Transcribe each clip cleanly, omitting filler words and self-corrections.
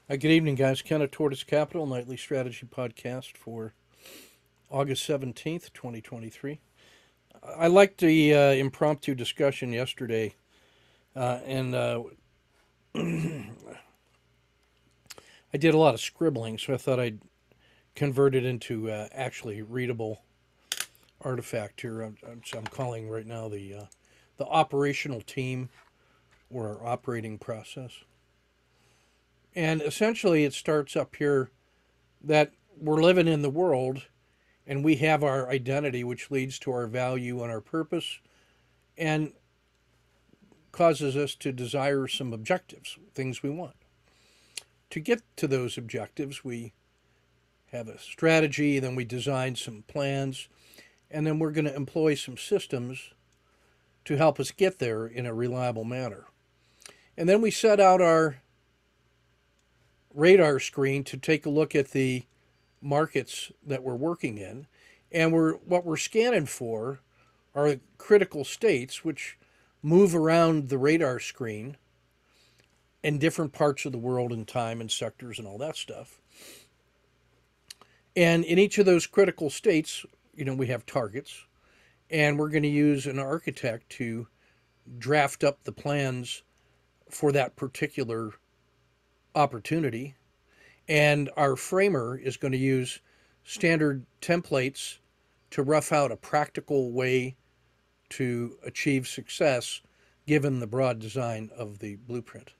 Good evening, guys. Ken of Tortoise Capital, nightly strategy podcast for August 17th, 2023. I liked the impromptu discussion yesterday, and I did a lot of scribbling, so I thought I'd convert it into actually readable artifact here. I'm calling right now the operational team or our operating process. And essentially, it starts up here that we're living in the world and we have our identity, which leads to our value and our purpose, and causes us to desire some objectives, things we want. To get to those objectives, we have a strategy, then we design some plans, and then we're going to employ some systems to help us get there in a reliable manner. And then we set out our radar screen to take a look at the markets that we're working in, and what we're scanning for are critical states which move around the radar screen in different parts of the world and time and sectors and all that stuff. And in each of those critical states, we have targets, and we're going to use an architect to draft up the plans for that particular opportunity. And our framer is going to use standard templates to rough out a practical way to achieve success given the broad design of the blueprint.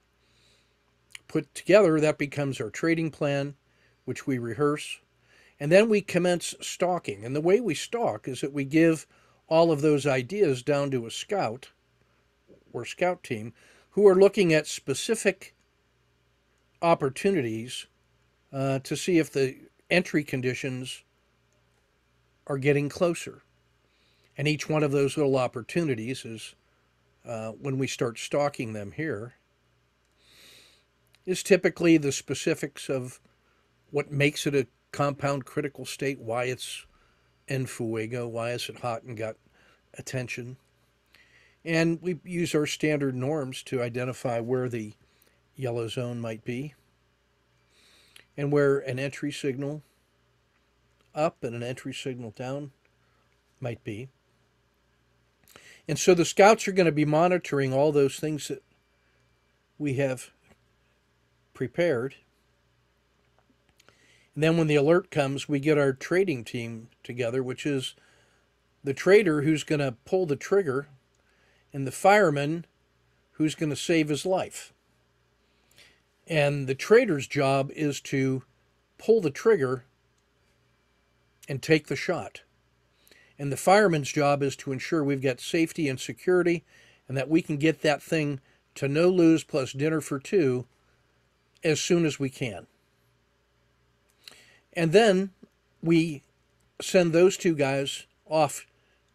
Put together, that becomes our trading plan, which we rehearse. And then we commence stalking. And the way we stalk is that we give all of those ideas down to a scout or scout team who are looking at specific opportunities to see if the entry conditions are getting closer. And each one of those little opportunities is, when we start stalking them here, is typically the specifics of what makes it a compound critical state, why it's en fuego, why is it hot and got attention. And we use our standard norms to identify where the yellow zone might be and where an entry signal up and an entry signal down might be. And so the scouts are going to be monitoring all those things that we have prepared. And then when the alert comes, we get our trading team together, which is the trader who's going to pull the trigger and the fireman who's going to save his life. And the trader's job is to pull the trigger and take the shot. And the fireman's job is to ensure we've got safety and security and that we can get that thing to no lose plus dinner for two as soon as we can. And then we send those two guys off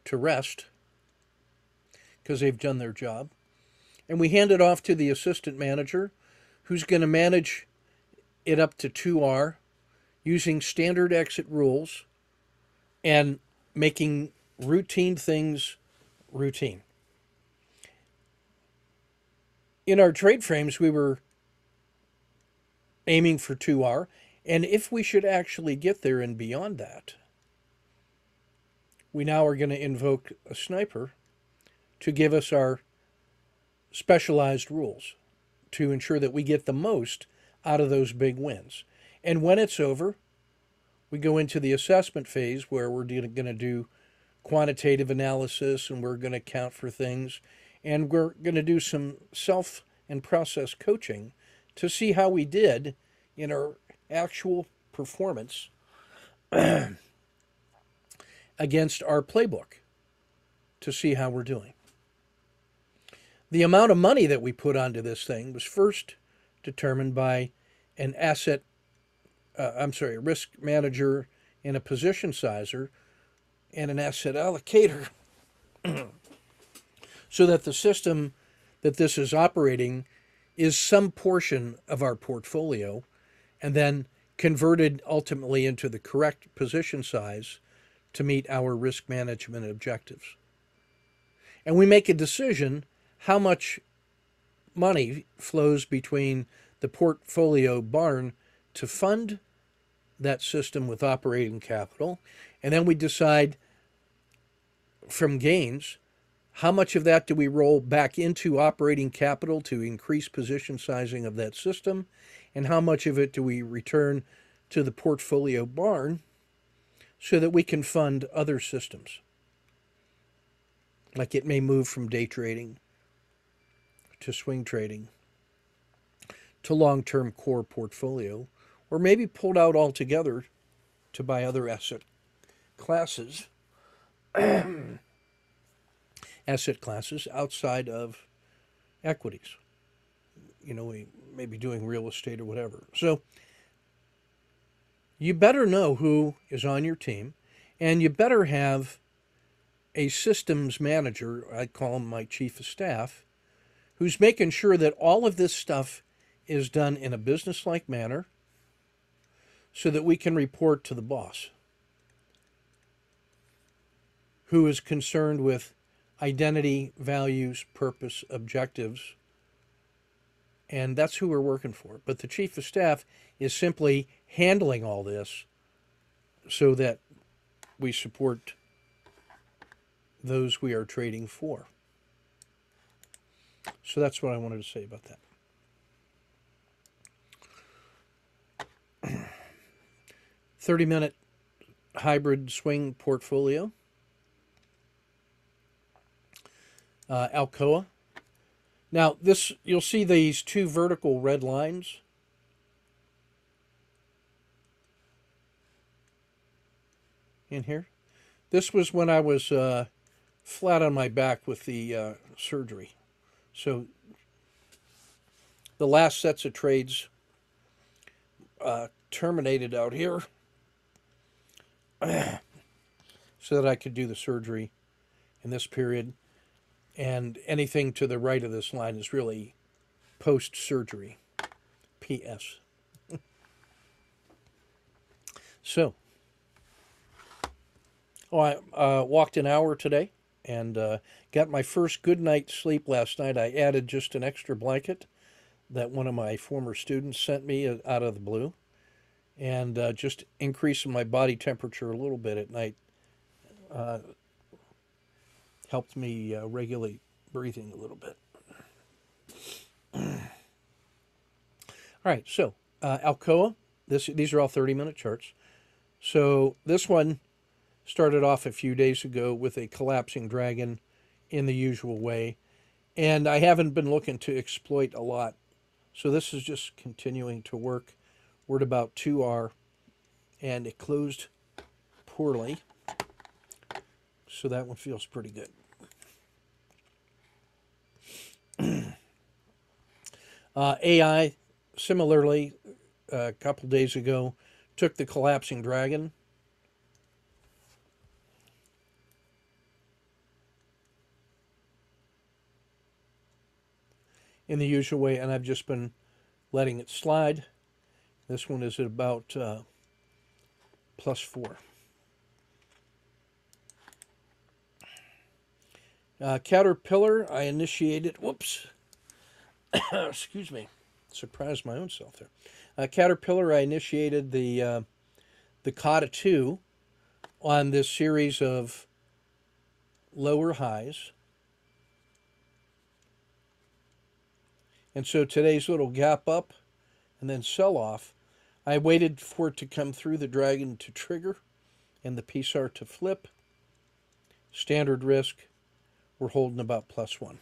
to rest because they've done their job. And we hand it off to the assistant manager who's going to manage it up to 2R using standard exit rules and making routine things routine. In our trade frames, we were aiming for 2R, and if we should actually get there and beyond that, we now are going to invoke a sniper to give us our specialized rules to ensure that we get the most out of those big wins. And when it's over, we go into the assessment phase where we're going to do quantitative analysis and we're going to count for things. And we're going to do some self and process coaching to see how we did in our actual performance against our playbook to see how we're doing. The amount of money that we put onto this thing was first determined by an a risk manager and a position sizer and an asset allocator so that the system that this is operating is some portion of our portfolio and then converted ultimately into the correct position size to meet our risk management objectives. And we make a decision how much money flows between the portfolio barn to fund that system with operating capital. And then we decide from gains, how much of that do we roll back into operating capital to increase position sizing of that system? And how much of it do we return to the portfolio barn so that we can fund other systems? Like it may move from day trading to swing trading to long-term core portfolio, or maybe pulled out altogether to buy other asset classes outside of equities. We may be doing real estate or whatever. So you better know who is on your team, and you better have a systems manager, I call him my chief of staff, who's making sure that all of this stuff is done in a business-like manner so that we can report to the boss, who is concerned with identity, values, purpose, objectives, and that's who we're working for. But the chief of staff is simply handling all this so that we support those we are trading for. So that's what I wanted to say about that. 30-minute hybrid swing portfolio. Alcoa. Now, you'll see these two vertical red lines. In here. This was when I was flat on my back with the surgery. So the last sets of trades terminated out here so that I could do the surgery in this period. And anything to the right of this line is really post-surgery. P.S. So, I walked an hour today and got my first good night's sleep last night. I added just an extra blanket that one of my former students sent me out of the blue, and just increasing my body temperature a little bit at night helped me regulate breathing a little bit. All right, so Alcoa, these are all 30-minute charts. So this one started off a few days ago with a collapsing dragon in the usual way, and I haven't been looking to exploit a lot. So this is just continuing to work. We're at about 2R, and it closed poorly. So that one feels pretty good. AI, similarly, a couple days ago, took the collapsing dragon. In the usual way, and I've just been letting it slide. This one is at about +4. Caterpillar, I initiated, whoops, excuse me, surprised my own self there. Caterpillar, I initiated the Kata 2 on this series of lower highs. And so today's little gap up and then sell off, I waited for it to come through the dragon to trigger and the PSAR to flip. Standard risk, we're holding about +1.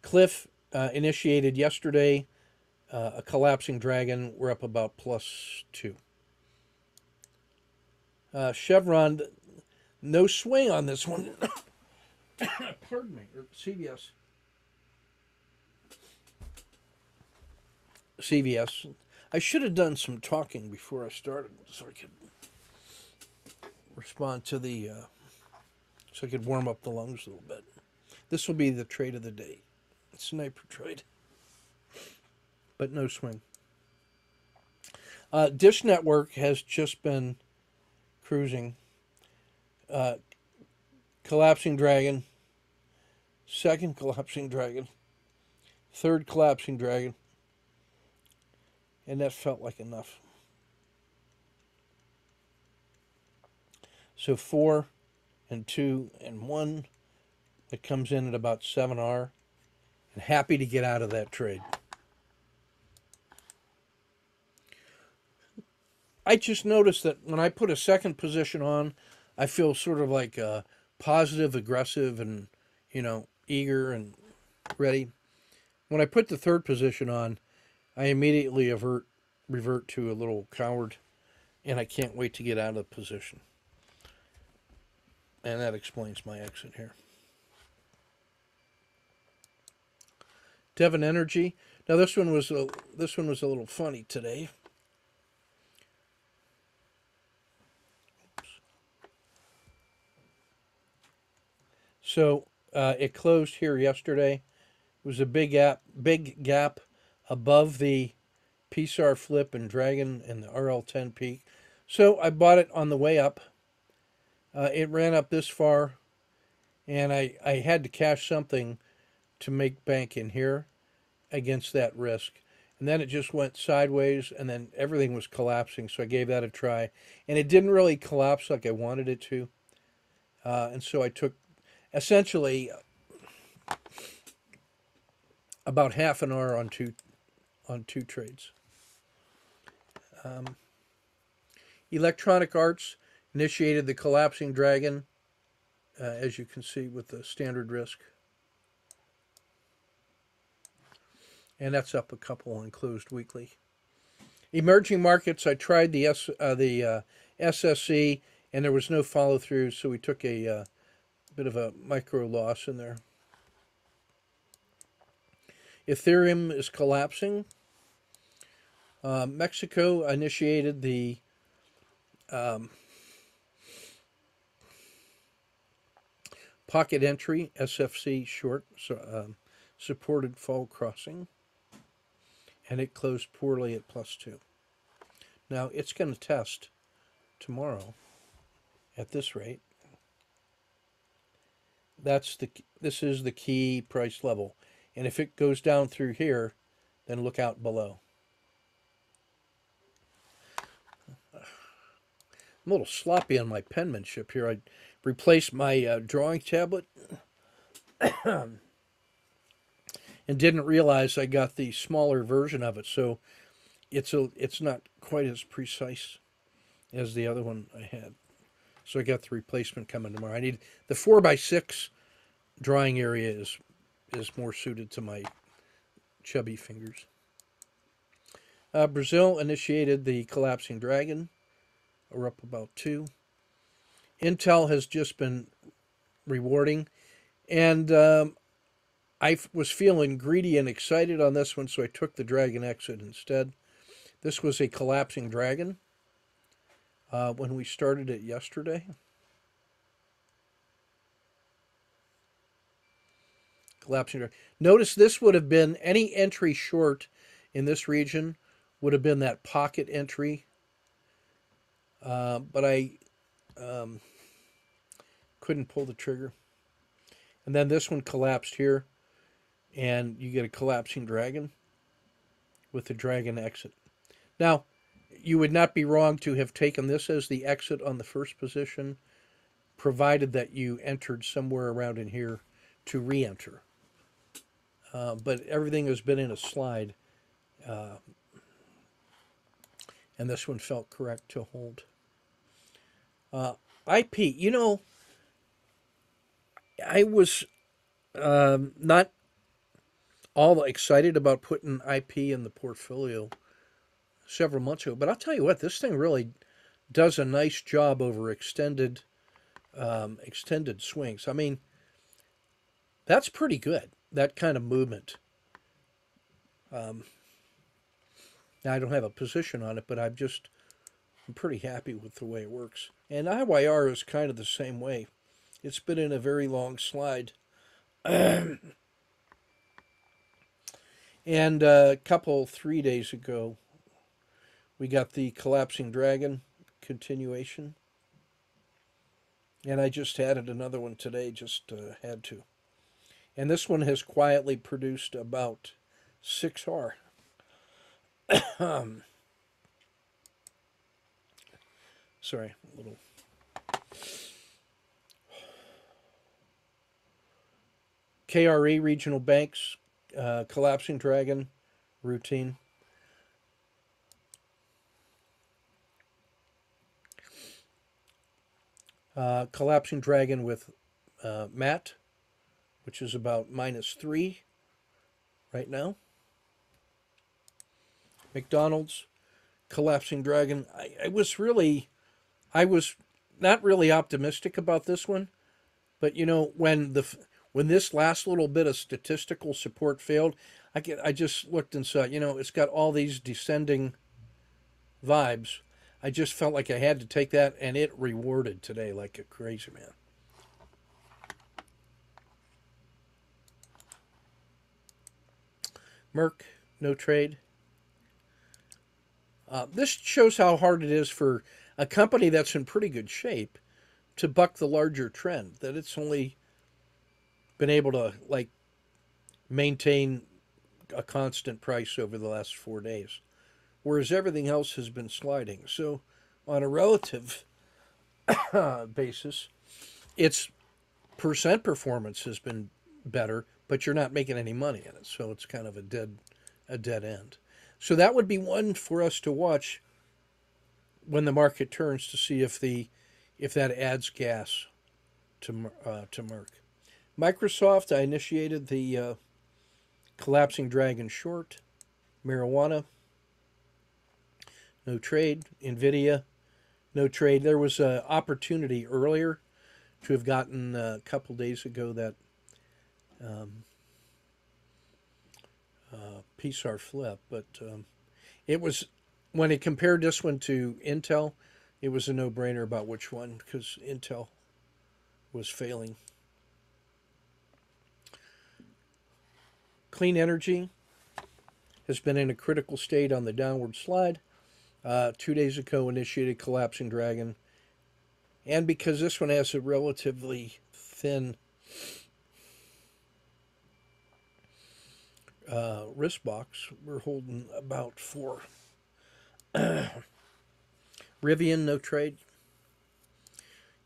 Cliff initiated yesterday a collapsing dragon. We're up about +2. Chevron, no swing on this one. Pardon me, CVS. CVS. I should have done some talking before I started so I could respond to the, so I could warm up the lungs a little bit. This will be the trade of the day. Sniper trade. But no swing. Dish Network has just been cruising. Collapsing dragon. second collapsing dragon, third collapsing dragon, and that felt like enough. So 4 and 2 and 1, it comes in at about 7R, and happy to get out of that trade. I just noticed that when I put a second position on, I feel sort of like positive, aggressive, and, eager and ready. When I put the third position on, I immediately revert to a little coward, and I can't wait to get out of the position. And that explains my exit here. Devon Energy. Now this one was a little funny today. So it closed here yesterday. It was a big gap above the PSAR flip and Dragon and the RL10 peak. So I bought it on the way up. It ran up this far, and I had to cash something to make bank in here against that risk. And then it just went sideways, and then everything was collapsing, so I gave that a try. And it didn't really collapse like I wanted it to. And so I took essentially about half an hour on two trades. Electronic Arts initiated the collapsing dragon, as you can see with the standard risk. And that's up a couple and closed weekly. Emerging markets, I tried the SSC, and there was no follow through, so we took a bit of a micro loss in there. Ethereum is collapsing. Mexico initiated the pocket entry, SFC short, supported fall crossing, and it closed poorly at +2. Now it's going to test tomorrow at this rate. This is the key price level, and if it goes down through here, then look out below. I'm a little sloppy on my penmanship here. I replaced my drawing tablet and didn't realize I got the smaller version of it, so it's not quite as precise as the other one I had. So I got the replacement coming tomorrow. I need the 4x6 drawing area is more suited to my chubby fingers. Brazil initiated the collapsing dragon. We're up about 2. Intel has just been rewarding, and I was feeling greedy and excited on this one, so I took the dragon exit instead. This was a collapsing dragon when we started it yesterday. Collapsing dragon. Notice this would have been any entry short in this region would have been that pocket entry. But I couldn't pull the trigger. And then this one collapsed here, and you get a collapsing dragon with the dragon exit. Now, you would not be wrong to have taken this as the exit on the first position, provided that you entered somewhere around in here to re-enter. But everything has been in a slide, and this one felt correct to hold. IP, I was not all excited about putting IP in the portfolio several months ago, but I'll tell you what, this thing really does a nice job over extended swings. I mean, that's pretty good, that kind of movement. Now, I don't have a position on it, but I'm pretty happy with the way it works. And IYR is kind of the same way. It's been in a very long slide. And a couple, 3 days ago, we got the collapsing dragon continuation. And I just added another one today, just had to. And this one has quietly produced about 6R. Sorry, a little. KRE regional banks, collapsing dragon, routine. Collapsing dragon with Matt, which is about -3 right now. McDonald's, collapsing dragon. I was not really optimistic about this one, but you know when this last little bit of statistical support failed, I just looked and saw, you know, it's got all these descending vibes. I just felt like I had to take that, and it rewarded today like a crazy man. Merck, no trade. This shows how hard it is for a company that's in pretty good shape to buck the larger trend. That it's only been able to like maintain a constant price over the last 4 days, whereas everything else has been sliding. So, on a relative basis, its percent performance has been better, but you're not making any money in it. So it's kind of a dead end. So that would be one for us to watch when the market turns to see if that adds gas to Merck. Microsoft, I initiated the collapsing dragon short. Marijuana, no trade. Nvidia, no trade. There was an opportunity earlier to have gotten a couple days ago that PSAR flip, but it was when it compared this one to Intel, it was a no-brainer about which one because Intel was failing. Clean energy has been in a critical state on the downward slide. 2 days ago, initiated collapsing dragon, and because this one has a relatively thin risk box, we're holding about 4. Rivian, no trade.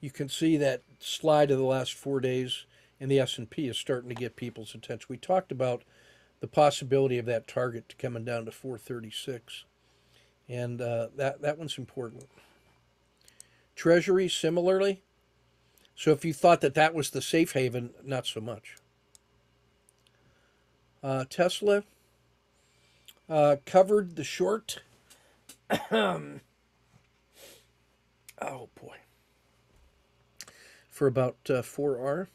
You can see that slide of the last 4 days in the S&P is starting to get people's attention. We talked about the possibility of that target coming down to 436, and that one's important. Treasury, similarly. So if you thought that was the safe haven, not so much. Tesla covered the short. Oh boy. For about 4R.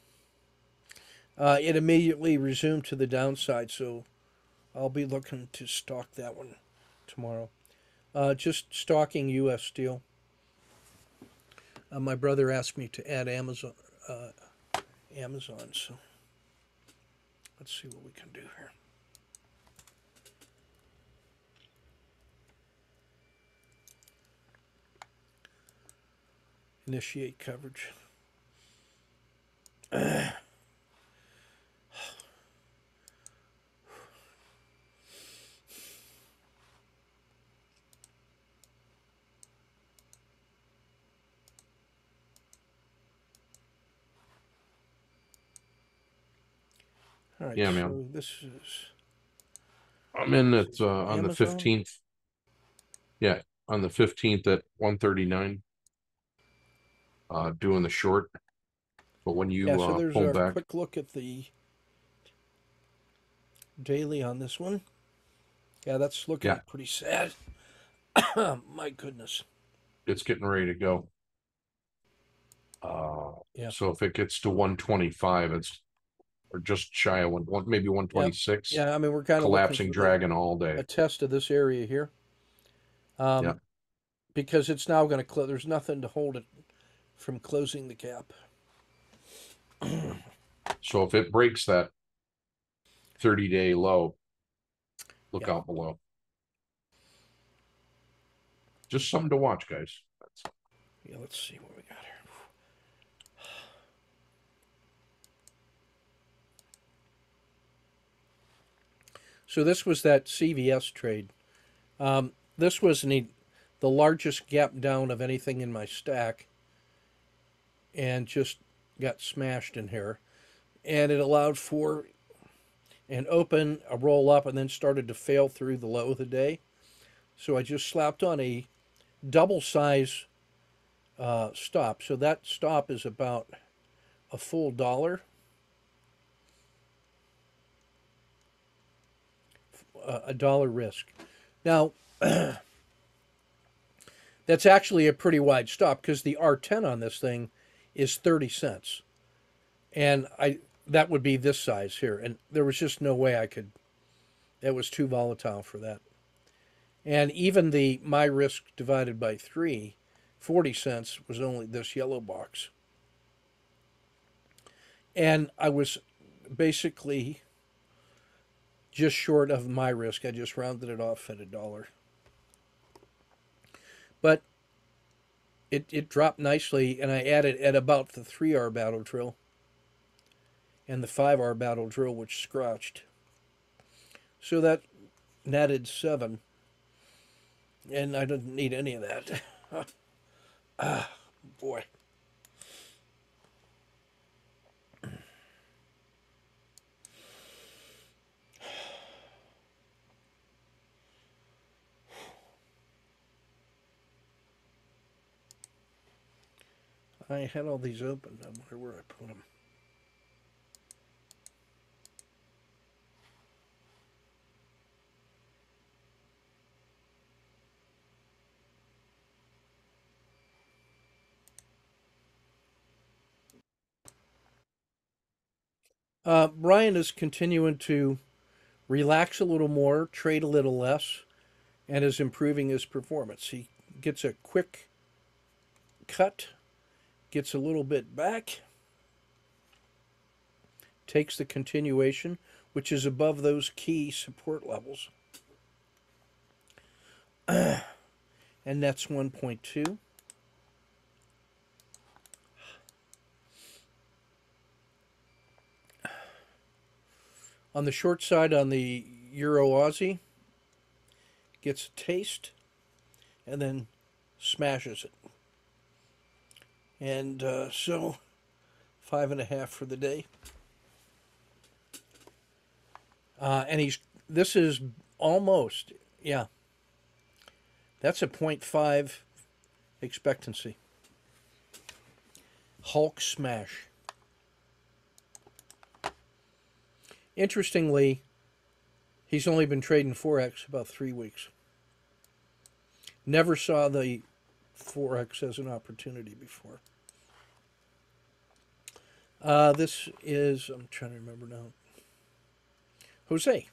It immediately resumed to the downside, so I'll be looking to stock that one tomorrow. Just stalking U.S. Steel. My brother asked me to add Amazon, so let's see what we can do here. Initiate coverage. All right, Yeah, so man. this is I'm in at on the Amazon. 15th. Yeah, on the 15th at 139, doing the short. But when Yeah, you so there's pull a back, quick look at the daily on this one. Yeah, that's looking yeah, pretty sad. My goodness. it's getting ready to go. Yeah. So if it gets to 125, it's or just shy of maybe Yep. 126. Yeah, I mean, we're kind of looking Collapsing for dragon all a day. test of this area here. Yeah. Because it's now going to close. There's nothing to hold it from closing the gap. So if it breaks that 30-day low, look Yeah. out below. Just something to watch, guys. Yeah, let's see what we got here. So this was that CVS trade. This was the largest gap down of anything in my stack, and just got smashed in here. And it allowed for an open, a roll up, and then started to fail through the low of the day. So I just slapped on a double size stop. So that stop is about a full dollar, a dollar risk. Now, that's actually a pretty wide stop because the R10 on this thing is 30 cents. And that would be this size here. And there was just no way I could, it was too volatile for that. And even the my risk divided by 3, 40 cents was only this yellow box. And I was basically just short of my risk. I just rounded it off at a dollar. But it dropped nicely, and I added at about the 3R battle drill and the 5R battle drill, which scratched. So that netted 7, and I didn't need any of that. Boy. I had all these open. I wonder where I put them. Brian is continuing to relax a little more, trade a little less, and is improving his performance. He gets a quick cut, gets a little bit back, takes the continuation, which is above those key support levels, and that's 1.2. On the short side, on the Euro Aussie, gets a taste and then smashes it. And so 5.5 for the day. And this is almost, yeah, that's a 0.5 expectancy. Hulk smash. Interestingly, he's only been trading forex about 3 weeks. Never saw the forex as an opportunity before. This is, I'm trying to remember now, Jose.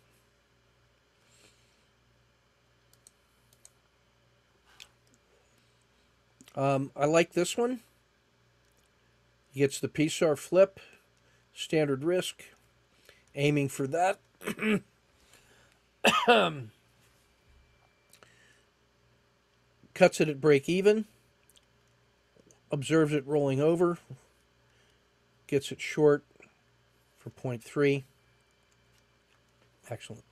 I like this one. He gets the PSAR flip, standard risk, aiming for that. Cuts it at break even, observes it rolling over, gets it short for 0.3. Excellent.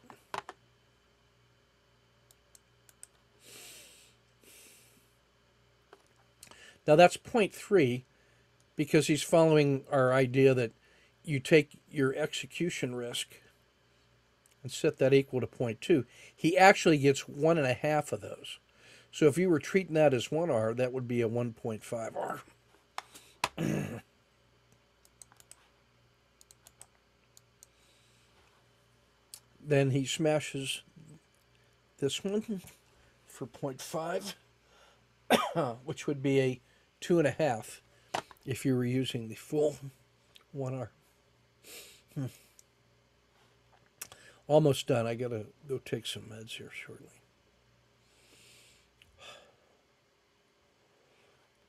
Now that's 0.3 because he's following our idea that you take your execution risk and set that equal to 0.2. He actually gets 1.5 of those. So if you were treating that as 1R, that would be a 1.5R. Then he smashes this one for 0.5, which would be a 2.5 if you were using the full 1R. Almost done. I gotta go take some meds here shortly.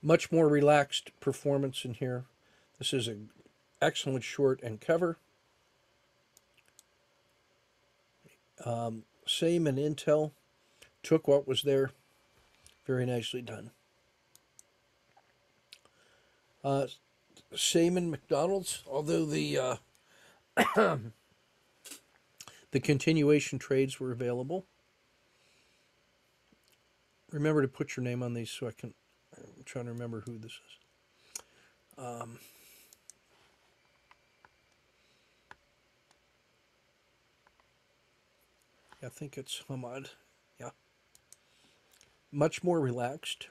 Much more relaxed performance in here. This is an excellent short and cover. Same in Intel. Took what was there. Very nicely done. Same in McDonald's, although the The continuation trades were available. Remember to put your name on these so I can. I'm trying to remember who this is. I think it's Hamad. Yeah. Much more relaxed.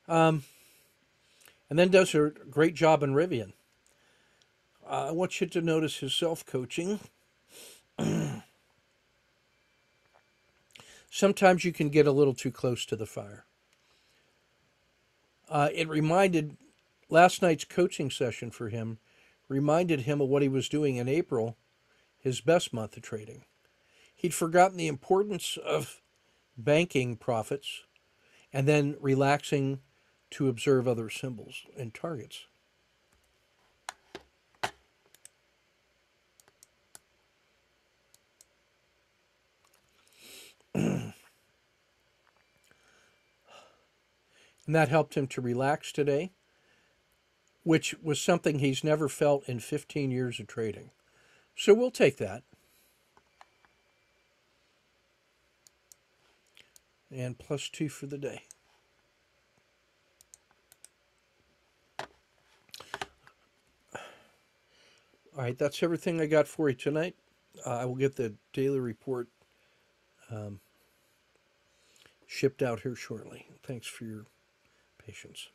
And then does a great job in Rivian. I want you to notice his self coaching. Sometimes you can get a little too close to the fire. It reminded last night's coaching session for him, reminded him of what he was doing in April, his best month of trading. He'd forgotten the importance of banking profits and then relaxing to observe other symbols and targets. And that helped him to relax today, which was something he's never felt in 15 years of trading. So we'll take that. And +2 for the day. All right, that's everything I got for you tonight. I will get the daily report shipped out here shortly. Thanks for your patience.